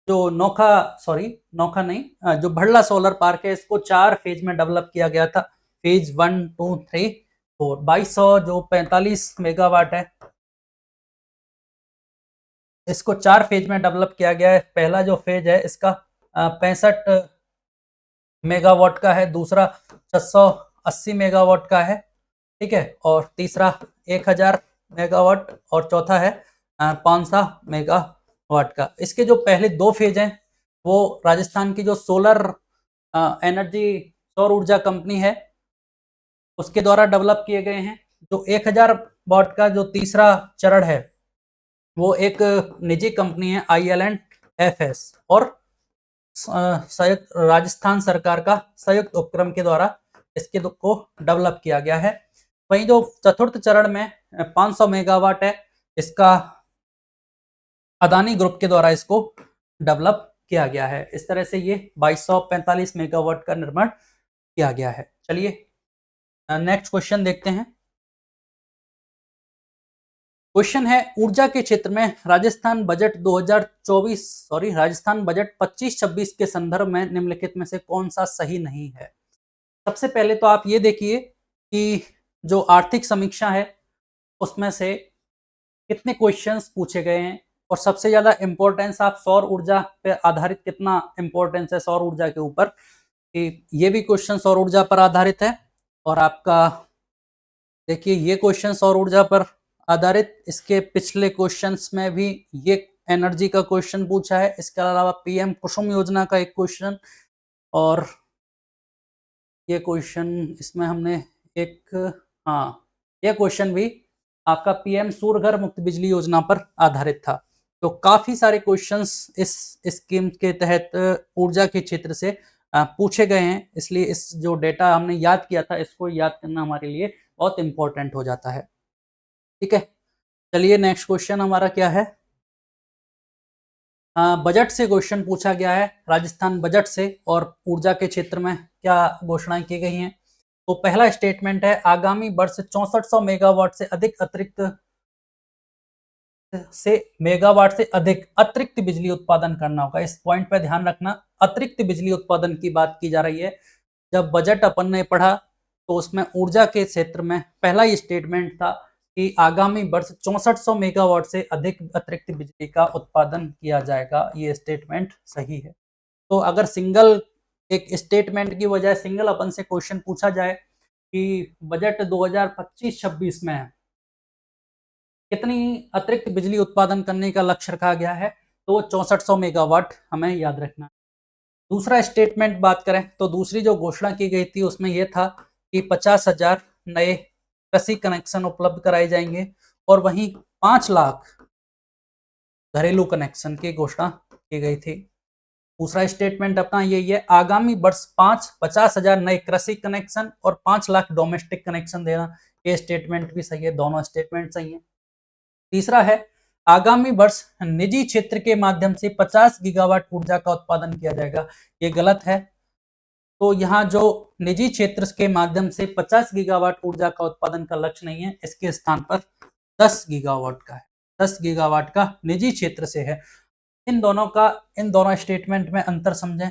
जो नोखा नहीं, जो भड़ला सोलर पार्क है इसको 4 फेज में डेवलप किया गया था। फेज 1, 2, 3, 4। 2200 जो 45 मेगावाट है इसको 4 फेज में डेवलप किया गया है। पहला जो फेज है इसका 65 मेगावाट का है, दूसरा 680 मेगावाट का है, ठीक है, और तीसरा 1000 मेगावाट, और चौथा है 500 मेगावाट का। इसके जो पहले 2 फेज हैं वो राजस्थान की जो सोलर एनर्जी, सौर ऊर्जा कंपनी है, उसके द्वारा डेवलप किए गए हैं। जो 1000 वॉट का जो तीसरा चरण है, वो एक निजी कंपनी है IL&FS, और संयुक्त राजस्थान सरकार का संयुक्त उपक्रम के द्वारा इसके को डेवलप किया गया है। वहीं जो चतुर्थ चरण में 500 मेगावाट है, इसका अदानी ग्रुप के द्वारा इसको डेवलप किया गया है। इस तरह से ये 2245 मेगावाट का निर्माण किया गया है। चलिए नेक्स्ट क्वेश्चन देखते हैं। क्वेश्चन है, ऊर्जा के क्षेत्र में राजस्थान बजट 25-26 के संदर्भ में निम्नलिखित में से कौन सा सही नहीं है। सबसे पहले तो आप ये देखिए कि जो आर्थिक समीक्षा है उसमें से कितने क्वेश्चंस पूछे गए हैं, और सबसे ज्यादा इंपॉर्टेंस आप सौर ऊर्जा पे आधारित कितना इंपॉर्टेंस है सौर ऊर्जा के ऊपर, कि ये भी क्वेश्चन सौर ऊर्जा पर आधारित है। और आपका देखिए ये क्वेश्चन सौर ऊर्जा पर आधारित, इसके पिछले क्वेश्चंस में भी ये एनर्जी का क्वेश्चन पूछा है। इसके अलावा PM कुसुम योजना का एक क्वेश्चन, और ये क्वेश्चन इसमें हमने एक, हाँ, ये क्वेश्चन भी आपका PM सूर्य घर मुक्त बिजली योजना पर आधारित था। तो काफी सारे क्वेश्चंस इस स्कीम के तहत ऊर्जा के क्षेत्र से पूछे गए हैं, इसलिए इस जो डेटा हमने याद किया था इसको याद करना हमारे लिए बहुत इंपॉर्टेंट हो जाता है। ठीक है, चलिए नेक्स्ट क्वेश्चन हमारा क्या है। बजट से क्वेश्चन पूछा गया है, राजस्थान बजट से, और ऊर्जा के क्षेत्र में क्या घोषणाएं की गई हैं। तो पहला स्टेटमेंट है, आगामी वर्ष 6400 मेगावाट से अधिक अतिरिक्त बिजली उत्पादन करना होगा। इस पॉइंट पे ध्यान रखना, अतिरिक्त बिजली उत्पादन की बात की जा रही है। जब बजट अपन ने पढ़ा तो उसमें ऊर्जा के क्षेत्र में पहला ही स्टेटमेंट था कि आगामी वर्ष 6400 मेगावाट से अधिक अतिरिक्त बिजली का उत्पादन किया जाएगा। ये स्टेटमेंट सही है। तो अगर सिंगल एक स्टेटमेंट की वजह सिंगल अपन से क्वेश्चन पूछा जाए कि बजट 2025-26 में कितनी अतिरिक्त बिजली उत्पादन करने का लक्ष्य रखा गया है, तो 6400 मेगावाट हमें याद रखना है। दूसरा स्टेटमेंट बात करें तो दूसरी जो घोषणा की गई थी उसमें यह था कि 50,000 नए कृषि कनेक्शन उपलब्ध कराए जाएंगे, और वहीं 5 लाख घरेलू कनेक्शन की घोषणा की गई थी। दूसरा स्टेटमेंट अपना यही है, आगामी वर्ष 50,000 नए कृषि कनेक्शन और 5 लाख डोमेस्टिक कनेक्शन देना। ये स्टेटमेंट भी सही है, दोनों स्टेटमेंट सही है। तीसरा है, आगामी वर्ष निजी क्षेत्र के माध्यम से 50 गीगावाट ऊर्जा का उत्पादन किया जाएगा। ये गलत है। तो यहाँ जो निजी क्षेत्र के माध्यम से 50 गीगावाट ऊर्जा का उत्पादन का लक्ष्य नहीं है, इसके स्थान पर 10 गीगावाट का है। 10 गीगावाट का निजी क्षेत्र से है। इन दोनों स्टेटमेंट में अंतर समझें।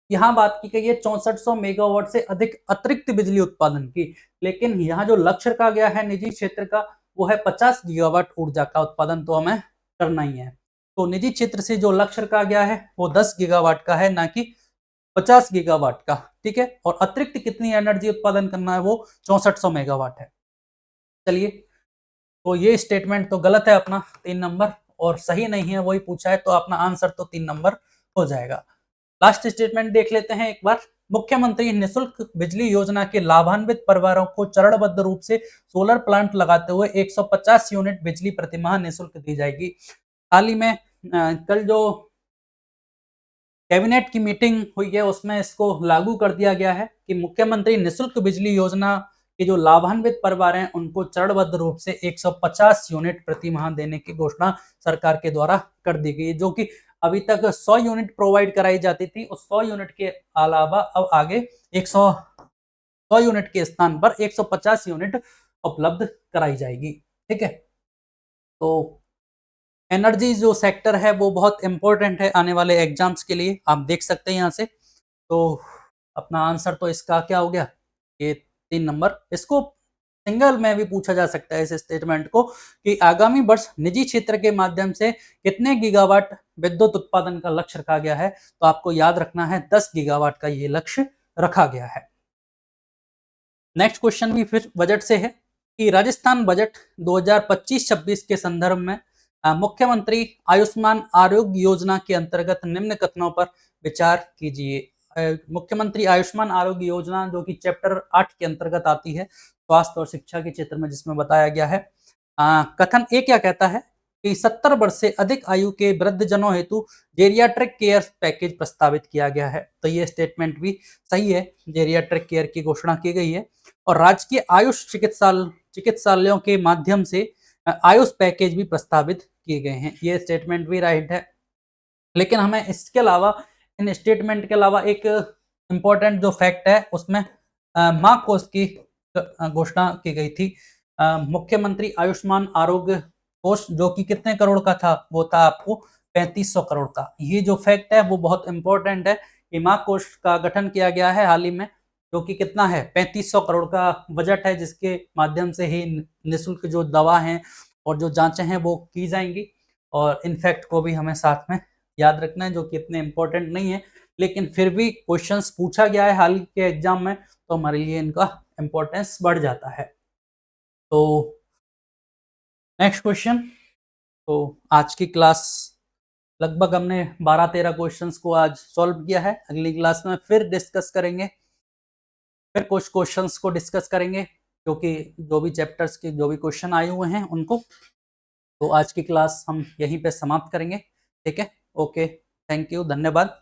यहाँ बात की गई है 6400 मेगावाट से अधिक अतिरिक्त बिजली उत्पादन की, लेकिन यहाँ जो लक्ष्य रखा गया है निजी क्षेत्र का वो है 50 गीगावाट ऊर्जा का उत्पादन, तो हमें करना ही है। तो निजी क्षेत्र से जो लक्ष्य रखा गया है वो 10 गीगावाट का है, ना कि 50 गीगावाट का। ठीक है, और अतिरिक्त कितनी एनर्जी उत्पादन करना है वो 6400 मेगावाट है। चलिए, तो ये स्टेटमेंट तो गलत है अपना 3 नंबर, और सही नहीं है वही पूछा है, तो अपना आंसर तो 3 नंबर हो जाएगा। लास्ट स्टेटमेंट देख लेते हैं एक बार। मुख्यमंत्री निःशुल्क बिजली योजना के लाभान्वित परिवारों को चरणबद्ध रूप से सोलर प्लांट लगाते हुए 150 यूनिट बिजली प्रतिमाह निःशुल्क दी जाएगी। हाल ही में कल जो कैबिनेट की मीटिंग हुई है उसमें इसको लागू कर दिया गया है कि मुख्यमंत्री निःशुल्क बिजली योजना के जो लाभान्वित परिवार हैं उनको चरणबद्ध रूप से 150 यूनिट प्रति माह देने की घोषणा सरकार के द्वारा कर दी गई है, जो कि अभी तक 100 यूनिट प्रोवाइड कराई जाती थी। उस 100 यूनिट के अलावा अब आगे 100 यूनिट के स्थान पर 150 यूनिट उपलब्ध कराई जाएगी। ठीक है, तो एनर्जी जो सेक्टर है वो बहुत इंपॉर्टेंट है आने वाले एग्जाम्स के लिए, आप देख सकते हैं यहाँ से। तो अपना आंसर तो इसका क्या हो गया, ये 3 नंबर। इसको सिंगल में भी पूछा जा सकता है इस स्टेटमेंट को कि आगामी वर्ष निजी क्षेत्र के माध्यम से कितने गीगावाट विद्युत उत्पादन का लक्ष्य रखा गया है, तो आपको याद रखना है 10 गीगावाट का ये लक्ष्य रखा गया है। नेक्स्ट क्वेश्चन भी फिर बजट से है कि राजस्थान बजट 2025-26 के संदर्भ में मुख्यमंत्री आयुष्मान आरोग्य योजना के अंतर्गत निम्न कथनों पर विचार कीजिए। मुख्यमंत्री आयुष्मान आरोग्य योजना जो कि चैप्टर 8 के अंतर्गत आती है, स्वास्थ्य और शिक्षा के क्षेत्र में, जिसमें बताया गया है। कथन ए क्या कहता है कि 70 वर्ष से अधिक आयु के वृद्धजनों हेतु जेरियाट्रिक केयर पैकेज प्रस्तावित किया गया है। तो ये स्टेटमेंट भी सही है, जेरियाट्रिक केयर की घोषणा की गई है और राजकीय आयुष चिकित्सालयों के माध्यम से आयुष पैकेज भी प्रस्तावित किए गए हैं। ये स्टेटमेंट भी राइट है। लेकिन हमें इसके अलावा, इन स्टेटमेंट के अलावा, एक इम्पोर्टेंट जो फैक्ट है उसमें माँ कोष की घोषणा की गई थी। मुख्यमंत्री आयुष्मान आरोग्य कोष जो कि कितने करोड़ का था, वो था आपको 3500 करोड़ का। ये जो फैक्ट है वो बहुत इंपॉर्टेंट है कि माँ कोष का गठन किया गया है हाल ही में, जो कि कितना है, 3500 करोड़ का बजट है, जिसके माध्यम से ही निःशुल्क जो दवा हैं और जो जांचें हैं वो की जाएंगी। और इन फैक्ट को भी हमें साथ में याद रखना है, जो कि इतने इंपॉर्टेंट नहीं है, लेकिन फिर भी क्वेश्चंस पूछा गया है हाल के एग्जाम में, तो हमारे लिए इनका इंपॉर्टेंस बढ़ जाता है। तो नेक्स्ट क्वेश्चन। तो आज की क्लास लगभग हमने 12-13 क्वेश्चंस को आज सॉल्व किया है। अगली क्लास में फिर डिस्कस करेंगे, फिर कुछ क्वेश्चंस को डिस्कस करेंगे, क्योंकि जो भी चैप्टर्स के जो भी क्वेश्चन आए हुए हैं उनको। तो आज की क्लास हम यहीं पे समाप्त करेंगे। ठीक है, ओके, थैंक यू, धन्यवाद।